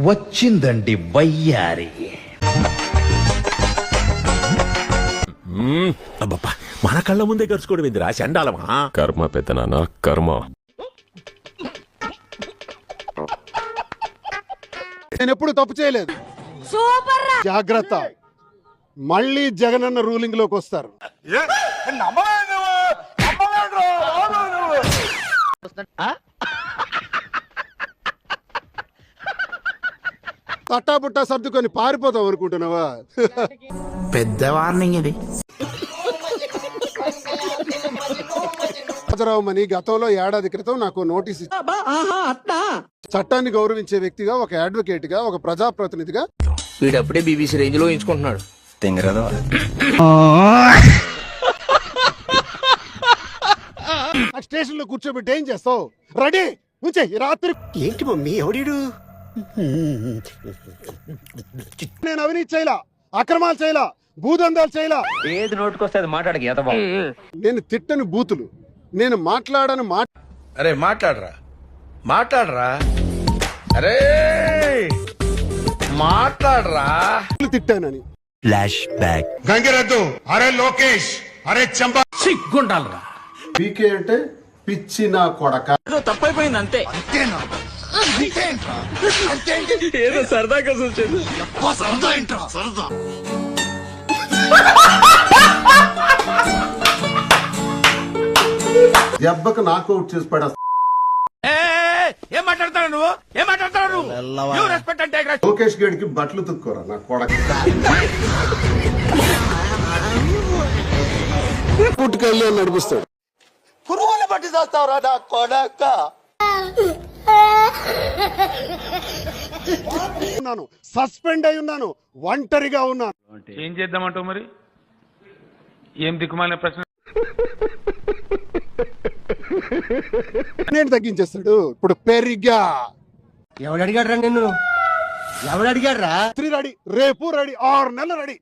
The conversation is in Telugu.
వచ్చిందండి వయ్యారి. అబ్బబ్బా, మన కళ్ళ ముందే ఖర్చుకోవడం ఏందిరా చండాలమా? కర్మ పెద్దనాన్న కర్మ. నేను ఎప్పుడు తప్పు చేయలేదు. జాగ్రత్త, మళ్ళీ జగనన్న రూలింగ్ లోకి వస్తారు. తట్టాబుట్టా సర్దుకొని పారిపోతాం అనుకుంటున్నావా? పెద్ద వార్నింగ్ ఇది. రాజరావుమని గతంలో ఏడాది క్రితం నాకు నోటీస్ చట్టాన్ని గౌరవించే వ్యక్తిగా, ఒక అడ్వకేట్ గా, ఒక ప్రజాప్రతినిధిగా వీడప్పుడే బీబీసీ రేంజ్ లో ఎంచుకుంటున్నాడు. స్టేషన్ లో కూర్చోబెట్టి ఏం చేస్తావు? రెడీ ఉంచే రాత్రి. ఏంటి మమ్మీ ఎవడీడు? నేను అవినీతి చేయలా, అక్రమాలు చేయలా, భూదందాలు చేయలా. ఏది నోటుకొస్తే అది మాట్లాడక ఎదవా. నేను తిట్టని బూతులు, నేను మాట్లాడని మాట. అరే మాట్లాడరా మాట్లాడరా, అరే మాట్లాడరా. తిట్టానని ఫ్లాష్ బ్యాక్. గంగిరెద్దు, అరే లోకేష్, అరే చంపా సిగ్గుండాలరా. పీకే అంటే పిచ్చి నా కొడక. తప్పైపోయింది అంతే. ఏదో సరదాగా చూసాను. దెబ్బకు నాకౌట్ చేసి పడేస్తా. ఏం మాట్లాడతాడు నువ్వు? ఏం మాట్లాడతాడు నువ్వు? రెస్పెక్ట్ అంటే లోకేష్ గడికి బట్టలు తుక్కోరా నా కొడక. పుట్టుకెళ్ళి నడిపిస్తాడు. పురుగులు పట్టి చేస్తావురా నా కొడక. ఉన్నాను, సస్పెండ్ అయి ఉన్నాను, ఒంటరిగా ఉన్నాను. ఏం చేద్దామంటావు మరి? ఏం దిక్కుమాలిన ప్రశ్న. నేను తగ్గించేస్తాడు. ఇప్పుడు పెరిగా. ఎవడు అడిగాడు రా నిన్ను? ఎవడు అడిగాడు రా? రెడీ, రేపు రెడీ, 6 నెలలు రెడీ.